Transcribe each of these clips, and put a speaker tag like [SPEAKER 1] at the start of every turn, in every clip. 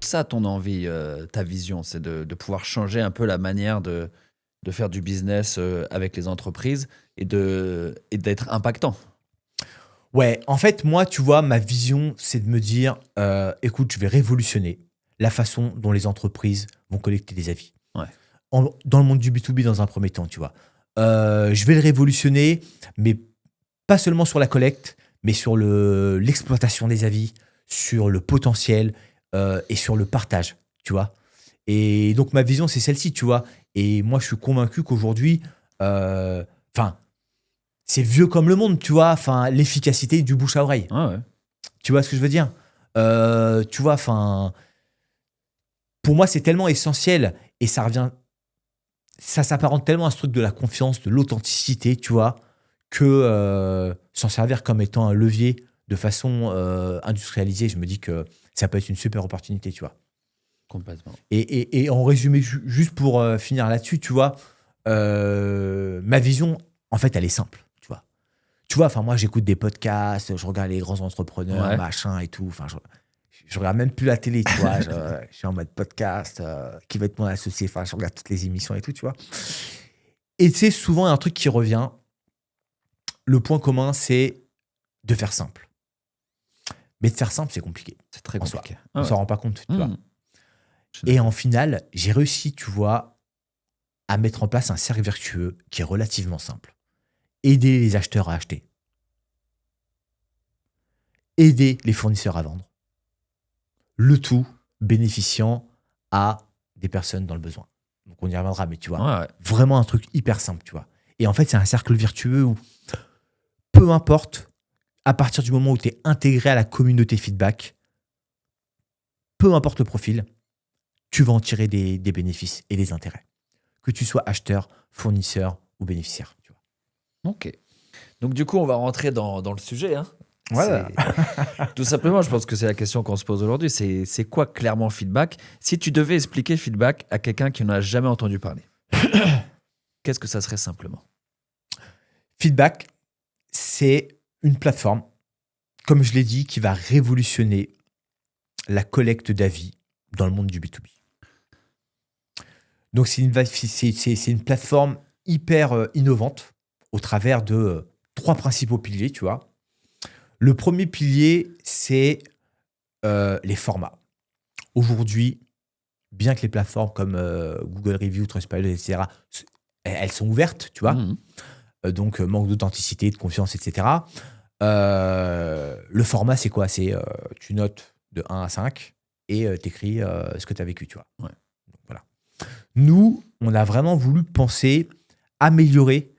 [SPEAKER 1] ça ton envie, ta vision, c'est de pouvoir changer un peu la manière de faire du business avec les entreprises et d'être impactant.
[SPEAKER 2] Ouais, en fait, moi, tu vois, ma vision, c'est de me dire, écoute, je vais révolutionner la façon dont les entreprises vont collecter des avis.
[SPEAKER 1] Ouais.
[SPEAKER 2] Dans le monde du B2B, dans un premier temps, tu vois. Je vais le révolutionner, mais pas seulement sur la collecte, mais sur l'exploitation des avis, sur le potentiel et sur le partage, tu vois. Et donc, ma vision, c'est celle-ci, tu vois. Et moi, je suis convaincu qu'aujourd'hui, enfin, c'est vieux comme le monde, tu vois. Enfin, l'efficacité du bouche à oreille.
[SPEAKER 1] Ouais.
[SPEAKER 2] Tu vois ce que je veux dire? Tu vois, enfin, pour moi, c'est tellement essentiel et ça s'apparente tellement à ce truc de la confiance, de l'authenticité, tu vois, que s'en servir comme étant un levier de façon industrialisée, je me dis que ça peut être une super opportunité, tu vois.
[SPEAKER 1] Complètement.
[SPEAKER 2] Et en résumé, juste pour finir là-dessus, tu vois, ma vision, en fait, elle est simple, tu vois. Tu vois, enfin, moi, j'écoute des podcasts, je regarde les grands entrepreneurs,
[SPEAKER 1] Ouais.
[SPEAKER 2] machin et tout. Enfin, je regarde même plus la télé, tu vois. Je suis en mode podcast, qui va être mon associé. Enfin, je regarde toutes les émissions et tout, tu vois. Et c'est souvent un truc qui revient. Le point commun, c'est de faire simple. Mais de faire simple, c'est compliqué.
[SPEAKER 1] C'est très
[SPEAKER 2] en soi.
[SPEAKER 1] compliqué.
[SPEAKER 2] On s'en rend pas compte, tu vois.
[SPEAKER 1] Je suis
[SPEAKER 2] Et
[SPEAKER 1] d'accord.
[SPEAKER 2] en final, j'ai réussi, tu vois, à mettre en place un cercle vertueux qui est relativement simple. Aider les acheteurs à acheter. Aider les fournisseurs à vendre. Le tout bénéficiant à des personnes dans le besoin. Donc on y reviendra, mais tu vois,
[SPEAKER 1] Ouais.
[SPEAKER 2] vraiment un truc hyper simple, tu vois. Et en fait, c'est un cercle vertueux où peu importe, à partir du moment où tu es intégré à la communauté feedback, peu importe le profil, tu vas en tirer des bénéfices et des intérêts. Que tu sois acheteur, fournisseur ou bénéficiaire. Tu vois.
[SPEAKER 1] Ok. Donc du coup, on va rentrer dans le sujet. Hein.
[SPEAKER 2] Voilà.
[SPEAKER 1] Tout simplement, je pense que c'est la question qu'on se pose aujourd'hui. C'est quoi clairement feedback? Si tu devais expliquer feedback à quelqu'un qui n'en a jamais entendu parler, qu'est-ce que ça serait simplement?
[SPEAKER 2] Feedback, c'est une plateforme, comme je l'ai dit, qui va révolutionner la collecte d'avis dans le monde du B2B. Donc, c'est une plateforme hyper innovante au travers de 3 principaux piliers, tu vois. Le premier pilier, c'est les formats. Aujourd'hui, bien que les plateformes comme Google Review, Trustpilot, etc., elles sont ouvertes, tu vois. Donc, manque d'authenticité, de confiance, etc. Le format, c'est quoi? C'est tu notes de 1 à 5 et tu écris ce que tu as vécu, tu vois.
[SPEAKER 1] Ouais.
[SPEAKER 2] Donc, voilà. Nous, on a vraiment voulu penser, améliorer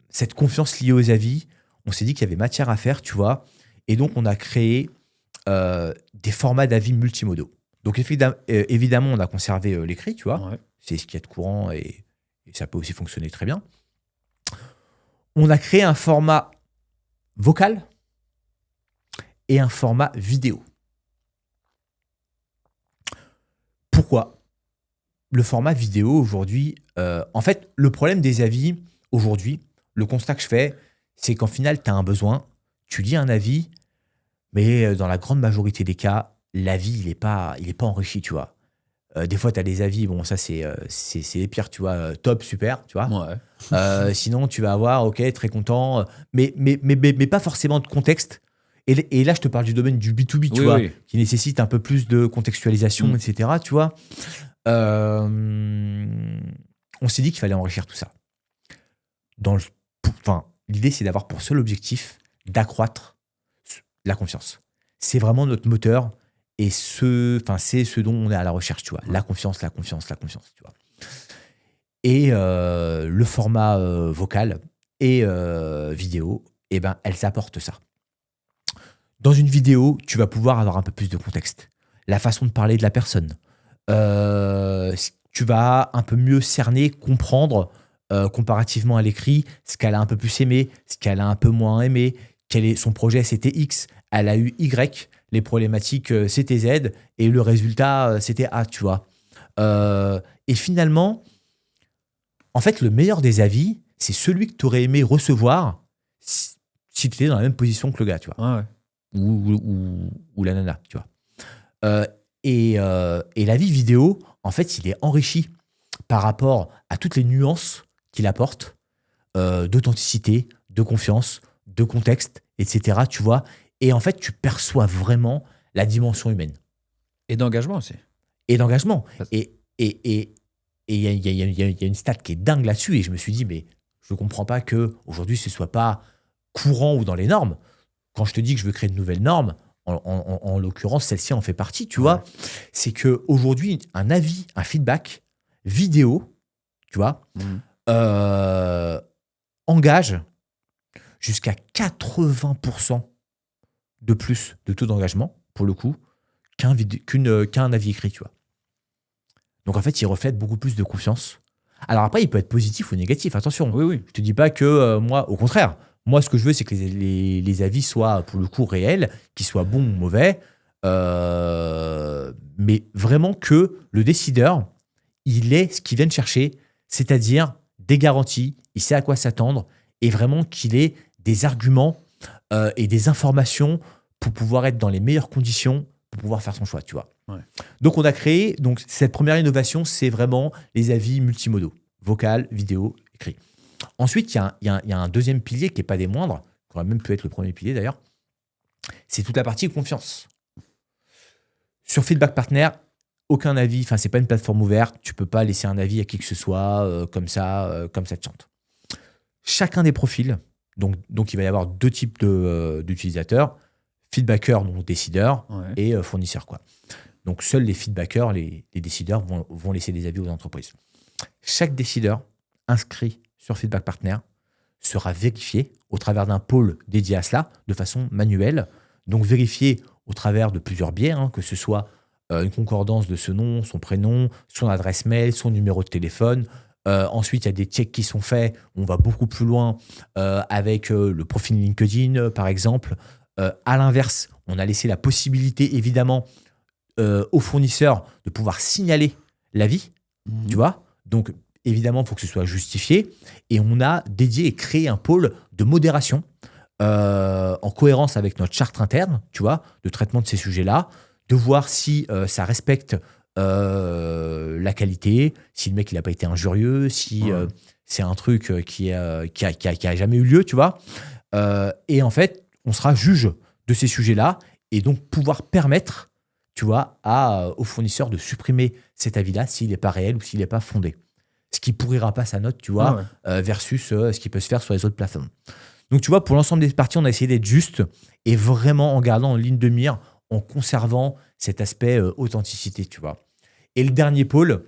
[SPEAKER 2] cette confiance liée aux avis. On s'est dit qu'il y avait matière à faire, tu vois. Et donc, on a créé des formats d'avis multimodaux. Donc, évidemment, on a conservé l'écrit, tu vois.
[SPEAKER 1] Ouais.
[SPEAKER 2] C'est ce qui est de courant et ça peut aussi fonctionner très bien. On a créé un format vocal et un format vidéo. Pourquoi? Le format vidéo aujourd'hui, en fait, le problème des avis aujourd'hui, le constat que je fais, c'est qu'en final, tu as un besoin, tu lis un avis, mais dans la grande majorité des cas, l'avis, il est pas enrichi, tu vois. Des fois, tu as des avis, bon, ça, c'est les pires, tu vois, top, super, tu vois.
[SPEAKER 1] Ouais.
[SPEAKER 2] Sinon, tu vas avoir, ok, très content, mais pas forcément de contexte. Et là, je te parle du domaine du B2B, tu
[SPEAKER 1] Oui,
[SPEAKER 2] vois,
[SPEAKER 1] oui.
[SPEAKER 2] qui nécessite un peu plus de contextualisation, etc., tu vois. On s'est dit qu'il fallait enrichir tout ça. L'idée, c'est d'avoir pour seul objectif d'accroître la confiance. C'est vraiment notre moteur et c'est ce dont on est à la recherche, tu vois. La confiance, tu vois. Et le format vocal et vidéo, eh ben, elles apportent ça. Dans une vidéo, tu vas pouvoir avoir un peu plus de contexte. La façon de parler de la personne. Tu vas un peu mieux cerner, comprendre, comparativement à l'écrit, ce qu'elle a un peu plus aimé, ce qu'elle a un peu moins aimé, son projet c'était X, elle a eu Y, les problématiques c'était Z, et le résultat c'était A, tu vois. Et finalement, en fait, le meilleur des avis, c'est celui que tu aurais aimé recevoir si tu étais dans la même position que le gars, tu vois.
[SPEAKER 1] Ouais.
[SPEAKER 2] Ou la nana, tu vois. Euh, et l'avis vidéo, en fait, il est enrichi par rapport à toutes les nuances qu'il apporte, d'authenticité, de confiance, de contexte, etc. Tu vois. Et en fait, tu perçois vraiment la dimension humaine
[SPEAKER 1] Et d'engagement aussi.
[SPEAKER 2] et d'engagement.
[SPEAKER 1] Parce-
[SPEAKER 2] Et il y a une stat qui est dingue là-dessus. Et je me suis dit, mais je ne comprends pas qu'aujourd'hui, ce ne soit pas courant ou dans les normes. Quand je te dis que je veux créer de nouvelles normes, en l'occurrence, celle-ci en fait partie, tu vois. C'est qu'aujourd'hui, un avis, un feedback vidéo, tu vois,
[SPEAKER 1] Mhm.
[SPEAKER 2] euh, engage jusqu'à 80% de plus de taux d'engagement, pour le coup, qu'un avis écrit, tu vois. Donc en fait, il reflète beaucoup plus de confiance. Alors après, il peut être positif ou négatif, attention.
[SPEAKER 1] Oui, oui.
[SPEAKER 2] Je te dis pas que moi, au contraire, moi, ce que je veux, c'est que les avis soient, pour le coup, réels, qu'ils soient bons ou mauvais, mais vraiment que le décideur, il ait ce qu'il vient de chercher, c'est-à-dire des garanties, il sait à quoi s'attendre, et vraiment qu'il ait des arguments et des informations pour pouvoir être dans les meilleures conditions pour pouvoir faire son choix, tu vois.
[SPEAKER 1] Ouais.
[SPEAKER 2] Donc on a créé, donc cette première innovation, c'est vraiment les avis multimodaux, vocal, vidéo, écrit. Ensuite, il y a un deuxième pilier qui n'est pas des moindres, qui aurait même pu être le premier pilier d'ailleurs, c'est toute la partie confiance. Sur Feedback Partner, aucun avis, enfin c'est pas une plateforme ouverte, tu peux pas laisser un avis à qui que ce soit comme ça te chante. Chacun des profils, donc il va y avoir deux types d'utilisateurs, feedbackers, donc décideurs,
[SPEAKER 1] Ouais.
[SPEAKER 2] et fournisseurs, quoi. Donc seuls les feedbackers, les décideurs vont laisser des avis aux entreprises. Chaque décideur inscrit sur Feedback Partner sera vérifié au travers d'un pôle dédié à cela de façon manuelle. Donc vérifié au travers de plusieurs biais, hein, que ce soit une concordance de ce nom, son prénom, son adresse mail, son numéro de téléphone. Ensuite, il y a des checks qui sont faits. On va beaucoup plus loin avec le profil LinkedIn, par exemple. À l'inverse, on a laissé la possibilité, évidemment, aux fournisseurs de pouvoir signaler l'avis, tu
[SPEAKER 1] Mhm.
[SPEAKER 2] vois. Donc, évidemment, il faut que ce soit justifié. Et on a dédié et créé un pôle de modération en cohérence avec notre charte interne, tu vois, de traitement de ces sujets-là, de voir si ça respecte la qualité, si le mec il n'a pas été injurieux, si
[SPEAKER 1] Ouais.
[SPEAKER 2] c'est un truc qui a jamais eu lieu, tu vois. Et en fait, on sera juge de ces sujets-là et donc pouvoir permettre, tu vois, aux fournisseurs de supprimer cet avis-là s'il n'est pas réel ou s'il n'est pas fondé. Ce qui pourrira pas sa note, tu
[SPEAKER 1] Ah
[SPEAKER 2] vois,
[SPEAKER 1] ouais.
[SPEAKER 2] versus ce qui peut se faire sur les autres plateformes. Donc, tu vois, pour l'ensemble des parties, on a essayé d'être juste et vraiment en gardant en ligne de mire, en conservant cet aspect authenticité, tu vois. Et le dernier pôle,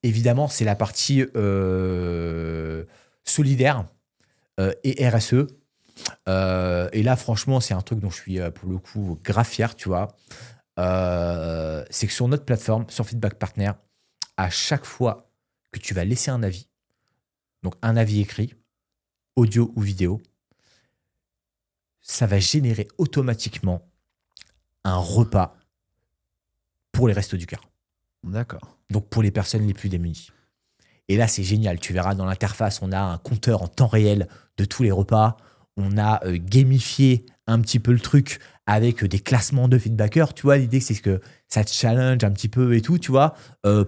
[SPEAKER 2] évidemment, c'est la partie solidaire et RSE. Et là, franchement, c'est un truc dont je suis pour le coup grave fier, tu vois. C'est que sur notre plateforme, sur Feedback Partner, à chaque fois que tu vas laisser un avis, donc un avis écrit, audio ou vidéo, ça va générer automatiquement un repas pour les Restos du Cœur.
[SPEAKER 1] D'accord.
[SPEAKER 2] Donc pour les personnes les plus démunies. Et là, c'est génial. Tu verras dans l'interface, on a un compteur en temps réel de tous les repas. On a gamifié un petit peu le truc avec des classements de feedbackers. Tu vois, l'idée, c'est que ça te challenge un petit peu et tout, tu vois.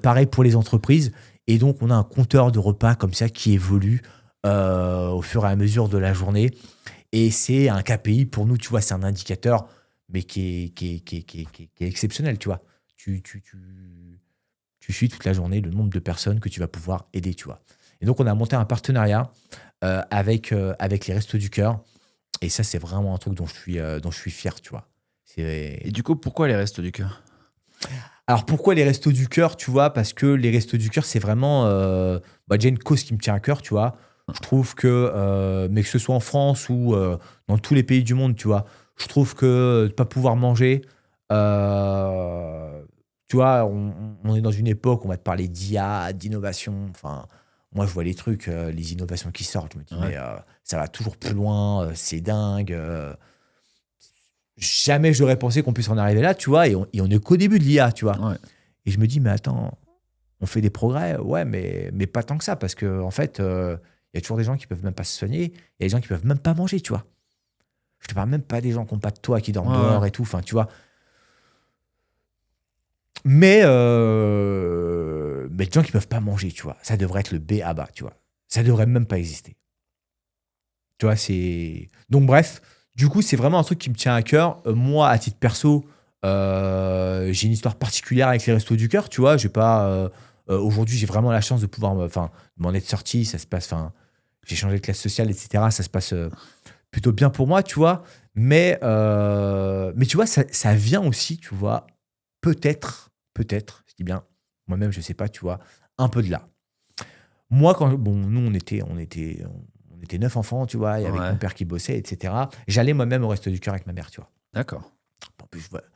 [SPEAKER 2] Pareil pour les entreprises. Et donc, on a un compteur de repas comme ça qui évolue au fur et à mesure de la journée. Et c'est un KPI pour nous, tu vois, c'est un indicateur, mais qui est exceptionnel, tu vois. Tu suis toute la journée le nombre de personnes que tu vas pouvoir aider, tu vois. Et donc, on a monté un partenariat avec les Restos du Cœur. Et ça, c'est vraiment un truc dont je suis fier, tu vois.
[SPEAKER 1] Et du coup, pourquoi les restos du cœur?
[SPEAKER 2] Alors, pourquoi les Restos du Cœur, tu vois? Parce que les Restos du Cœur, c'est vraiment déjà une cause qui me tient à cœur, tu vois. Je trouve que, mais que ce soit en France ou dans tous les pays du monde, tu vois, je trouve que de ne pas pouvoir manger, euh, tu vois, on est dans une époque où on va te parler d'IA, d'innovation. Enfin, moi, je vois les trucs, les innovations qui sortent. Je me dis,
[SPEAKER 1] Ouais.
[SPEAKER 2] mais ça va toujours plus loin, c'est dingue. Jamais j'aurais pensé qu'on puisse en arriver là, tu vois, et on est qu'au début de l'IA, tu vois.
[SPEAKER 1] Ouais.
[SPEAKER 2] Et je me dis, mais attends, on fait des progrès, ouais, mais pas tant que ça, parce qu'en en fait, il y a toujours des gens qui peuvent même pas se soigner, il y a des gens qui peuvent même pas manger, tu vois. Je te parle même pas des gens qui n'ont pas de toit, qui dorment
[SPEAKER 1] Ouais, ouais.
[SPEAKER 2] dehors et tout, enfin, tu vois. Mais des gens qui peuvent pas manger, tu vois. Ça devrait être le B à bas, tu vois. Ça devrait même pas exister. Tu vois, c'est... Donc bref, du coup, c'est vraiment un truc qui me tient à cœur. Moi, à titre perso, j'ai une histoire particulière avec les Restos du Cœur, tu vois. J'ai pas... aujourd'hui, j'ai vraiment la chance de pouvoir... Enfin, m'en être sorti, ça se passe... Enfin, j'ai changé de classe sociale, etc. Ça se passe plutôt bien pour moi, tu vois. Mais tu vois, ça vient aussi, tu vois, peut-être, je dis bien, moi-même, je sais pas, tu vois, un peu de là. Moi, bon, nous, on était 9 enfants, tu vois, et avec
[SPEAKER 1] Ouais.
[SPEAKER 2] mon père qui bossait, etc. J'allais moi-même au Resto du Cœur avec ma mère, tu vois.
[SPEAKER 1] D'accord.
[SPEAKER 2] En plus, voilà.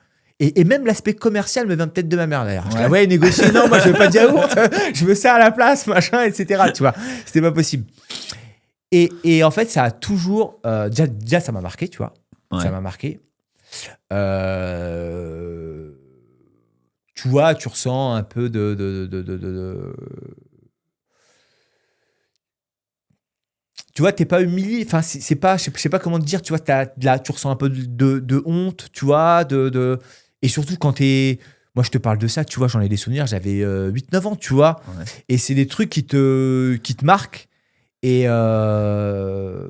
[SPEAKER 2] Et même l'aspect commercial me vient peut-être de ma mère, d'ailleurs. Je la
[SPEAKER 1] Ouais.
[SPEAKER 2] voyais négocier, non, moi, je veux pas de yaourt, je veux ça à la place, machin, etc. Tu vois, c'était pas possible. Et en fait, ça a toujours... déjà, ça m'a marqué, tu vois.
[SPEAKER 1] Ouais.
[SPEAKER 2] Ça m'a marqué. Tu vois, tu ressens un peu tu vois, t'es pas humilié. Enfin, c'est pas, je sais pas comment te dire. Tu vois, là, tu ressens un peu de honte, tu vois, et surtout quand t'es. Moi, je te parle de ça, tu vois, j'en ai des souvenirs, j'avais 8-9 ans, tu vois.
[SPEAKER 1] Ouais.
[SPEAKER 2] Et c'est des trucs qui te marquent. Et ce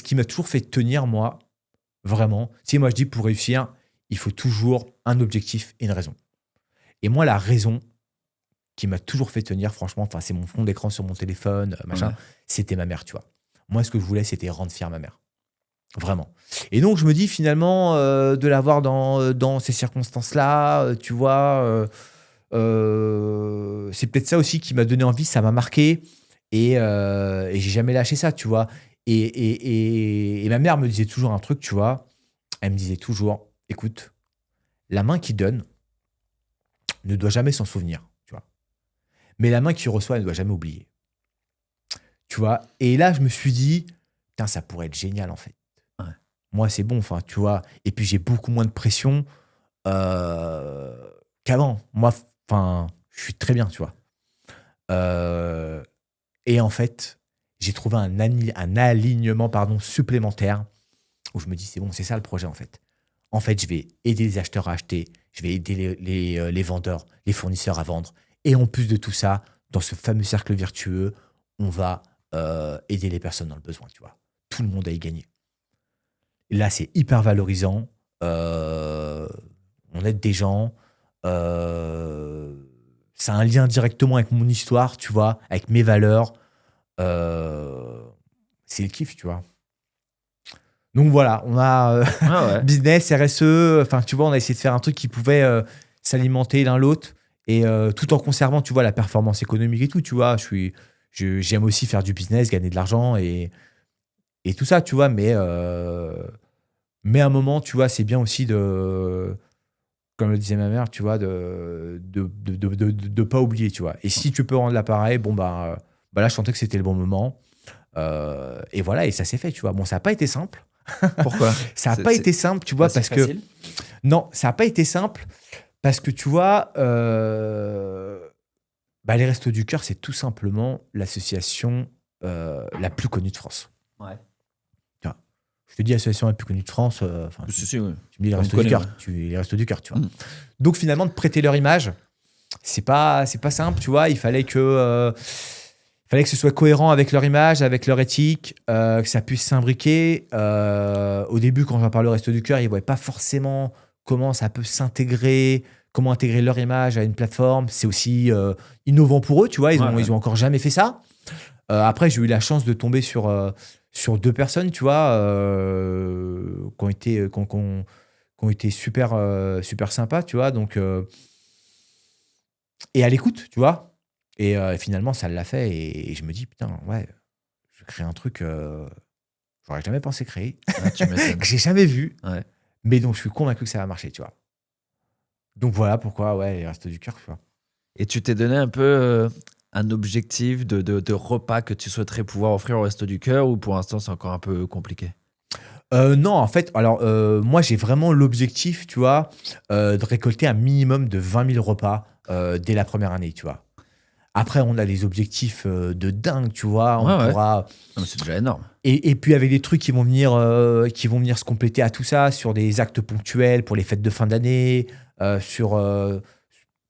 [SPEAKER 2] qui m'a toujours fait tenir, moi, vraiment, tu sais, moi, je dis pour réussir, il faut toujours un objectif et une raison. Et moi, la raison qui m'a toujours fait tenir, franchement, enfin, c'est mon fond d'écran sur mon téléphone, machin,
[SPEAKER 1] Ouais.
[SPEAKER 2] c'était ma mère, tu vois. Moi, ce que je voulais, c'était rendre fière ma mère. Vraiment. Et donc, je me dis finalement, de l'avoir dans ces circonstances-là, tu vois, c'est peut-être ça aussi qui m'a donné envie, ça m'a marqué. Et j'ai jamais lâché ça, tu vois. Et ma mère me disait toujours un truc, tu vois. Elle me disait toujours, écoute, la main qui donne ne doit jamais s'en souvenir, tu vois. Mais la main qui reçoit, elle ne doit jamais oublier. Tu vois. Et là, je me suis dit, putain, ça pourrait être génial, en fait.
[SPEAKER 1] Ouais.
[SPEAKER 2] Moi, c'est bon, enfin, tu vois. Et puis, j'ai beaucoup moins de pression qu'avant. Moi, enfin, je suis très bien, tu vois. Et en fait, j'ai trouvé un alignement supplémentaire où je me dis, c'est bon, c'est ça le projet, en fait. En fait, je vais aider les acheteurs à acheter, je vais aider les vendeurs, les fournisseurs à vendre. Et en plus de tout ça, dans ce fameux cercle vertueux, on va aider les personnes dans le besoin, tu vois. Tout le monde a y gagné. Et là, c'est hyper valorisant. On aide des gens. Ça a un lien directement avec mon histoire, tu vois, avec mes valeurs. C'est le kiff, tu vois. Donc voilà, on a
[SPEAKER 1] Ah ouais.
[SPEAKER 2] business, RSE, enfin tu vois, on a essayé de faire un truc qui pouvait s'alimenter l'un l'autre et tout en conservant, tu vois, la performance économique et tout, tu vois. J'aime aussi faire du business, gagner de l'argent et tout ça, tu vois, mais à un moment, tu vois, c'est bien aussi comme le disait ma mère, tu vois, de pas oublier, tu vois. Et si tu peux rendre l'appareil, bon, bah là, je sentais que c'était le bon moment. Et voilà, et ça s'est fait, tu vois. Bon, ça n'a pas été simple.
[SPEAKER 1] Pourquoi?
[SPEAKER 2] Ça n'a pas été simple, tu vois, parce que... Non, ça n'a pas été simple, parce que, tu vois, les Restos du Cœur, c'est tout simplement l'association la plus connue de France.
[SPEAKER 1] Ouais.
[SPEAKER 2] Tu vois. Je te dis l'association la plus connue de France,
[SPEAKER 1] Si, oui.
[SPEAKER 2] tu me dis les
[SPEAKER 1] On
[SPEAKER 2] Restos du
[SPEAKER 1] connaît,
[SPEAKER 2] Cœur,
[SPEAKER 1] ouais.
[SPEAKER 2] les Restos du Cœur, tu vois.
[SPEAKER 1] Mm.
[SPEAKER 2] Donc, finalement, de prêter leur image, c'est pas simple, tu vois. Il fallait que ce soit cohérent avec leur image, avec leur éthique, que ça puisse s'imbriquer. Au début, quand j'en parle au Resto du Cœur, ils ne voyaient pas forcément comment ça peut s'intégrer, comment intégrer leur image à une plateforme. C'est aussi innovant pour eux, tu vois. Ils ont encore jamais fait ça. Après, j'ai eu la chance de tomber sur 2 personnes, tu vois, qui ont été super, super sympas, tu vois. Donc, et à l'écoute, tu vois. Et finalement, ça l'a fait. Et je me dis, putain, ouais, je crée un truc j'aurais jamais pensé créer,
[SPEAKER 1] Ah, tu m'étonnes.
[SPEAKER 2] que j'ai jamais vu.
[SPEAKER 1] Ouais.
[SPEAKER 2] Mais donc, je suis convaincu que ça va marcher, tu vois. Donc, voilà pourquoi, ouais, les Restos du Cœur, tu vois.
[SPEAKER 1] Et tu t'es donné un peu un objectif de repas que tu souhaiterais pouvoir offrir au Resto du Cœur ou pour l'instant c'est encore un peu compliqué?
[SPEAKER 2] Non, en fait, alors, moi, j'ai vraiment l'objectif, tu vois, de récolter un minimum de 20 000 repas dès la première année, tu vois. Après, on a des objectifs de dingue, tu vois. On
[SPEAKER 1] Ouais.
[SPEAKER 2] pourra...
[SPEAKER 1] Non, mais c'est déjà énorme.
[SPEAKER 2] Et puis avec des trucs qui vont venir se compléter à tout ça, sur des actes ponctuels pour les fêtes de fin d'année,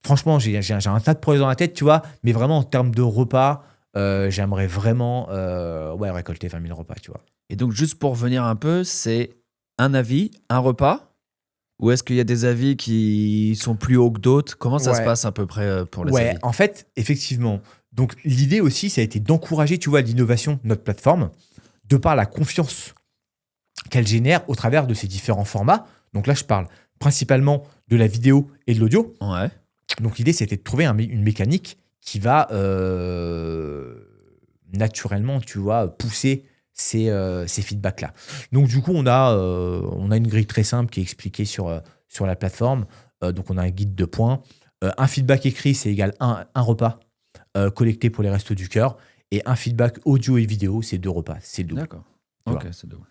[SPEAKER 2] franchement, j'ai un tas de projets dans la tête, tu vois. Mais vraiment, en termes de repas, j'aimerais vraiment récolter 20 000 repas, tu vois.
[SPEAKER 1] Et donc, juste pour revenir un peu, c'est un avis, un repas? Ou est-ce qu'il y a des avis qui sont plus hauts que d'autres? Comment ça se
[SPEAKER 2] Ouais.
[SPEAKER 1] passe à peu près pour les
[SPEAKER 2] Ouais,
[SPEAKER 1] avis?
[SPEAKER 2] en fait, effectivement. Donc, l'idée aussi, ça a été d'encourager, tu vois, l'innovation de notre plateforme, de par la confiance qu'elle génère au travers de ces différents formats. Donc là, je parle principalement de la vidéo et de l'audio.
[SPEAKER 1] Ouais.
[SPEAKER 2] Donc, l'idée, c'était de trouver une mécanique qui va naturellement, tu vois, pousser ces feedbacks-là. Donc, du coup, on a une grille très simple qui est expliquée sur la plateforme. Donc, on a un guide de points. Un feedback écrit, c'est égal à un repas collecté pour les restos du cœur. Et un feedback audio et vidéo, c'est 2 repas. C'est le double.
[SPEAKER 1] D'accord.
[SPEAKER 2] Tu
[SPEAKER 1] Ok,
[SPEAKER 2] vois.
[SPEAKER 1] c'est double.